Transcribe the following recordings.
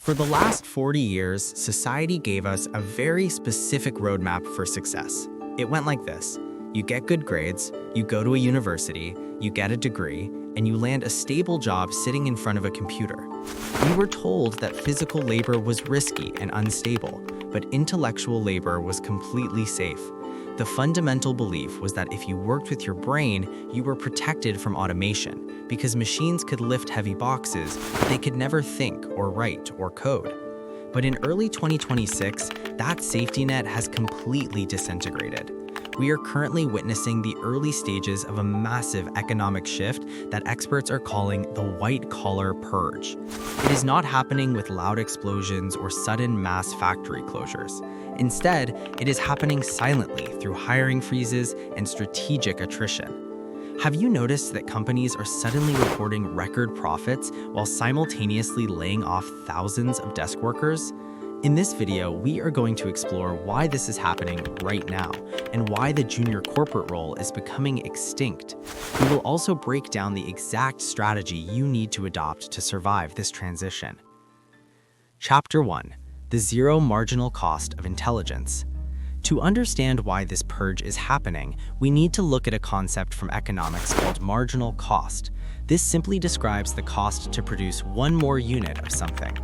For the last 40 years, society gave us a very specific roadmap for success. It went like this. You get good grades, you go to a university, you get a degree, and you land a stable job sitting in front of a computer. We were told that physical labor was risky and unstable, but intellectual labor was completely safe. The fundamental belief was that if you worked with your brain, you were protected from automation, because machines could lift heavy boxes, but they could never think or write or code. But in early 2026, that safety net has completely disintegrated. We are currently witnessing the early stages of a massive economic shift that experts are calling the White Collar Purge. It is not happening with loud explosions or sudden mass factory closures. Instead, it is happening silently through hiring freezes and strategic attrition. Have you noticed that companies are suddenly reporting record profits while simultaneously laying off thousands of desk workers? In this video, we are going to explore why this is happening right now and why the junior corporate role is becoming extinct. We will also break down the exact strategy you need to adopt to survive this transition. Chapter 1. The Zero Marginal Cost of Intelligence. To understand why this purge is happening, we need to look at a concept from economics called marginal cost. This simply describes the cost to produce one more unit of something.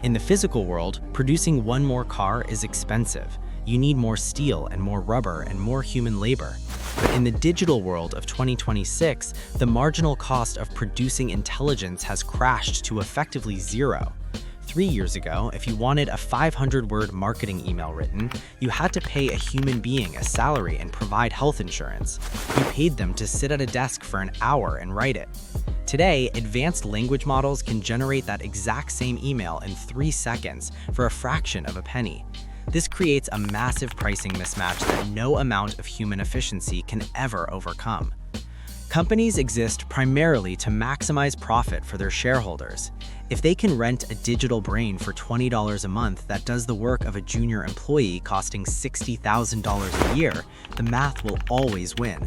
In the physical world, producing one more car is expensive. You need more steel and more rubber and more human labor. But in the digital world of 2026, the marginal cost of producing intelligence has crashed to effectively zero. 3 years ago, if you wanted a 500-word marketing email written, you had to pay a human being a salary and provide health insurance. You paid them to sit at a desk for an hour and write it. Today, advanced language models can generate that exact same email in 3 seconds for a fraction of a penny. This creates a massive pricing mismatch that no amount of human efficiency can ever overcome. Companies exist primarily to maximize profit for their shareholders. If they can rent a digital brain for $20 a month that does the work of a junior employee costing $60,000 a year, the math will always win.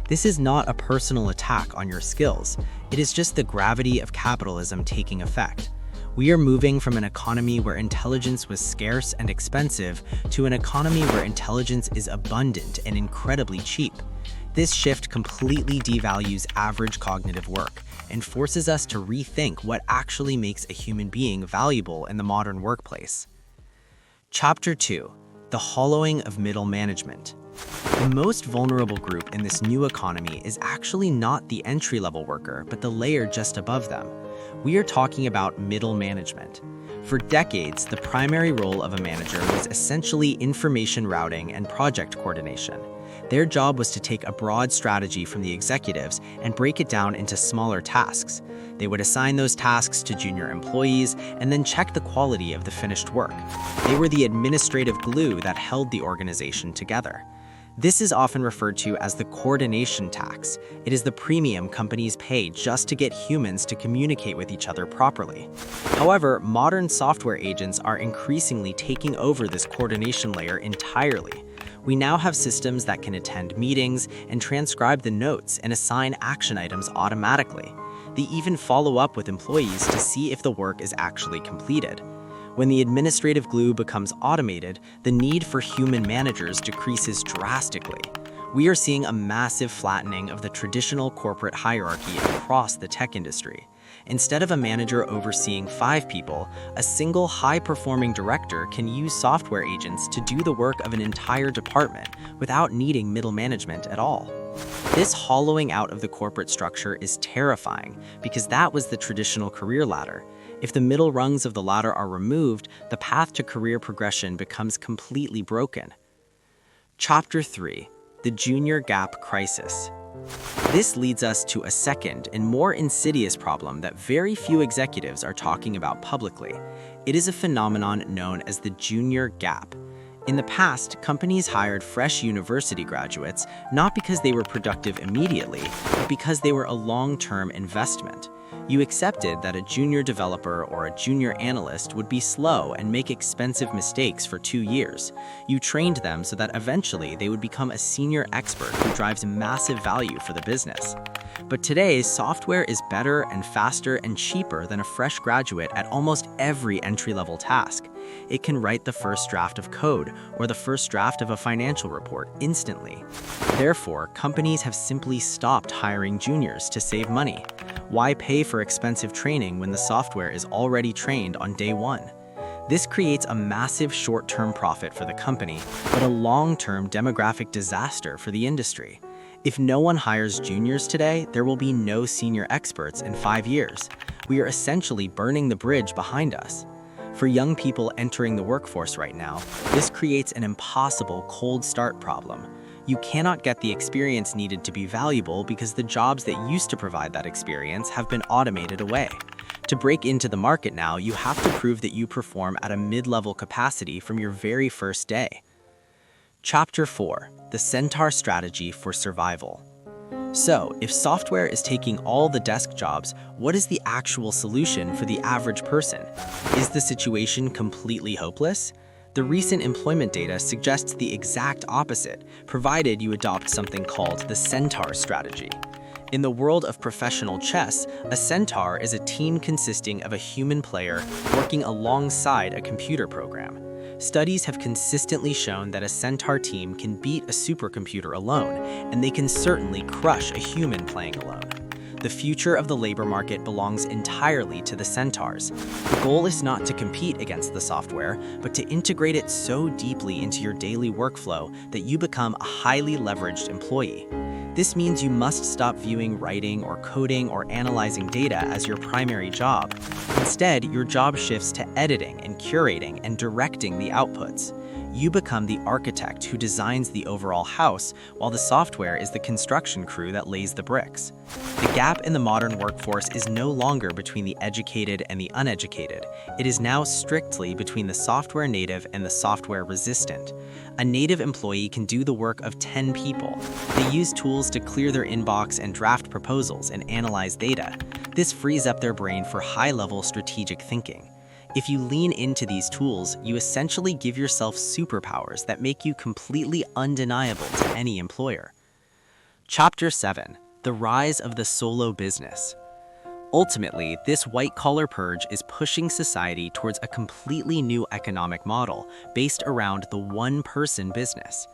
This is not a personal attack on your skills. It is just the gravity of capitalism taking effect. We are moving from an economy where intelligence was scarce and expensive to an economy where intelligence is abundant and incredibly cheap. This shift completely devalues average cognitive work and forces us to rethink what actually makes a human being valuable in the modern workplace. Chapter 2. The Hollowing of Middle Management. The most vulnerable group in this new economy is actually not the entry-level worker, but the layer just above them. We are talking about middle management. For decades, the primary role of a manager was essentially information routing and project coordination. Their job was to take a broad strategy from the executives and break it down into smaller tasks. They would assign those tasks to junior employees and then check the quality of the finished work. They were the administrative glue that held the organization together. This is often referred to as the coordination tax. It is the premium companies pay just to get humans to communicate with each other properly. However, modern software agents are increasingly taking over this coordination layer entirely. We now have systems that can attend meetings and transcribe the notes and assign action items automatically. They even follow up with employees to see if the work is actually completed. When the administrative glue becomes automated, the need for human managers decreases drastically. We are seeing a massive flattening of the traditional corporate hierarchy across the tech industry. Instead of a manager overseeing 5 people, a single high-performing director can use software agents to do the work of an entire department without needing middle management at all. This hollowing out of the corporate structure is terrifying because that was the traditional career ladder. If the middle rungs of the ladder are removed, the path to career progression becomes completely broken. Chapter 3. The Junior Gap Crisis. This leads us to a second and more insidious problem that very few executives are talking about publicly. It is a phenomenon known as the junior gap. In the past, companies hired fresh university graduates not because they were productive immediately, but because they were a long-term investment. You accepted that a junior developer or a junior analyst would be slow and make expensive mistakes for 2 years. You trained them so that eventually they would become a senior expert who drives massive value for the business. But today, software is better and faster and cheaper than a fresh graduate at almost every entry-level task. It can write the first draft of code or the first draft of a financial report instantly. Therefore, companies have simply stopped hiring juniors to save money. Why pay for expensive training when the software is already trained on day one? This creates a massive short-term profit for the company, but a long-term demographic disaster for the industry. If no one hires juniors today, there will be no senior experts in 5 years. We are essentially burning the bridge behind us. For young people entering the workforce right now, this creates an impossible cold start problem. You cannot get the experience needed to be valuable because the jobs that used to provide that experience have been automated away. To break into the market now, you have to prove that you perform at a mid-level capacity from your very first day. Chapter 4: The Centaur Strategy for Survival. So, if software is taking all the desk jobs, what is the actual solution for the average person? Is the situation completely hopeless? The recent employment data suggests the exact opposite, provided you adopt something called the Centaur Strategy. In the world of professional chess, a centaur is a team consisting of a human player working alongside a computer program. Studies have consistently shown that a centaur team can beat a supercomputer alone, and they can certainly crush a human playing alone. The future of the labor market belongs entirely to the centaurs. The goal is not to compete against the software, but to integrate it so deeply into your daily workflow that you become a highly leveraged employee. This means you must stop viewing writing or coding or analyzing data as your primary job. Instead, your job shifts to editing and curating and directing the outputs. You become the architect who designs the overall house, while the software is the construction crew that lays the bricks. The gap in the modern workforce is no longer between the educated and the uneducated. It is now strictly between the software native and the software resistant. A native employee can do the work of 10 people. They use tools to clear their inbox and draft proposals and analyze data. This frees up their brain for high-level strategic thinking. If you lean into these tools, you essentially give yourself superpowers that make you completely undeniable to any employer. Chapter 7: The Rise of the Solo Business. Ultimately, this white collar purge is pushing society towards a completely new economic model based around the one-person business.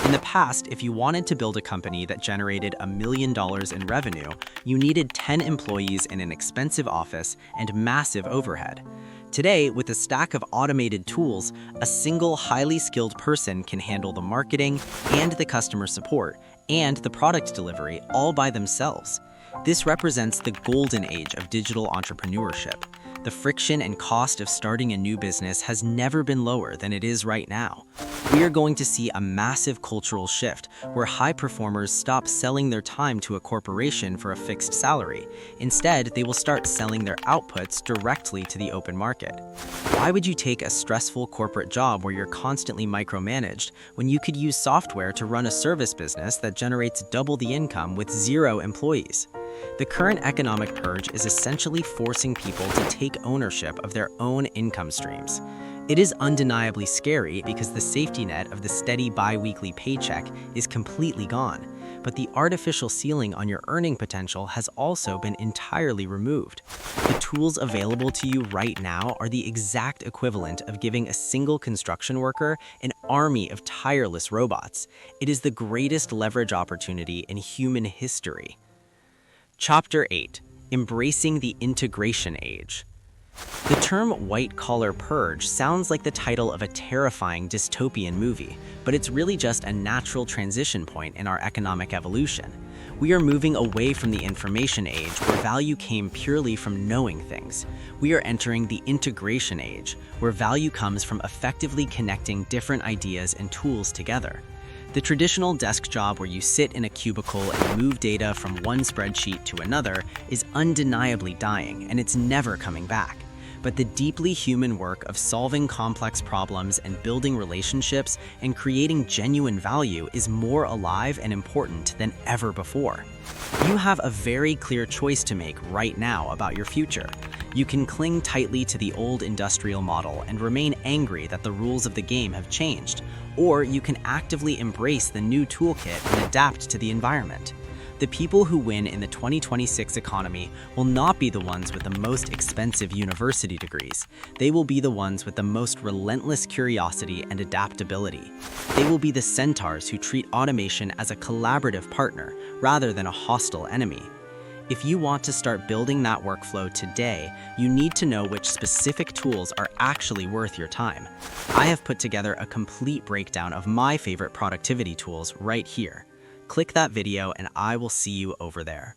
In the past, if you wanted to build a company that generated $1 million in revenue, you needed 10 employees in an expensive office and massive overhead. Today, with a stack of automated tools, a single highly skilled person can handle the marketing and the customer support and the product delivery all by themselves. This represents the golden age of digital entrepreneurship. The friction and cost of starting a new business has never been lower than it is right now. We are going to see a massive cultural shift where high performers stop selling their time to a corporation for a fixed salary. Instead, they will start selling their outputs directly to the open market. Why would you take a stressful corporate job where you're constantly micromanaged when you could use software to run a service business that generates double the income with 0 employees? The current economic purge is essentially forcing people to take ownership of their own income streams. It is undeniably scary because the safety net of the steady bi-weekly paycheck is completely gone, but the artificial ceiling on your earning potential has also been entirely removed. The tools available to you right now are the exact equivalent of giving a single construction worker an army of tireless robots. It is the greatest leverage opportunity in human history. Chapter 8: Embracing the Integration Age. The term white collar purge sounds like the title of a terrifying dystopian movie, but it's really just a natural transition point in our economic evolution. We are moving away from the information age where value came purely from knowing things. We are entering the integration age, where value comes from effectively connecting different ideas and tools together. The traditional desk job where you sit in a cubicle and move data from one spreadsheet to another is undeniably dying, and it's never coming back. But the deeply human work of solving complex problems and building relationships and creating genuine value is more alive and important than ever before. You have a very clear choice to make right now about your future. You can cling tightly to the old industrial model and remain angry that the rules of the game have changed, or you can actively embrace the new toolkit and adapt to the environment. The people who win in the 2026 economy will not be the ones with the most expensive university degrees. They will be the ones with the most relentless curiosity and adaptability. They will be the centaurs who treat automation as a collaborative partner rather than a hostile enemy. If you want to start building that workflow today, you need to know which specific tools are actually worth your time. I have put together a complete breakdown of my favorite productivity tools right here. Click that video and I will see you over there.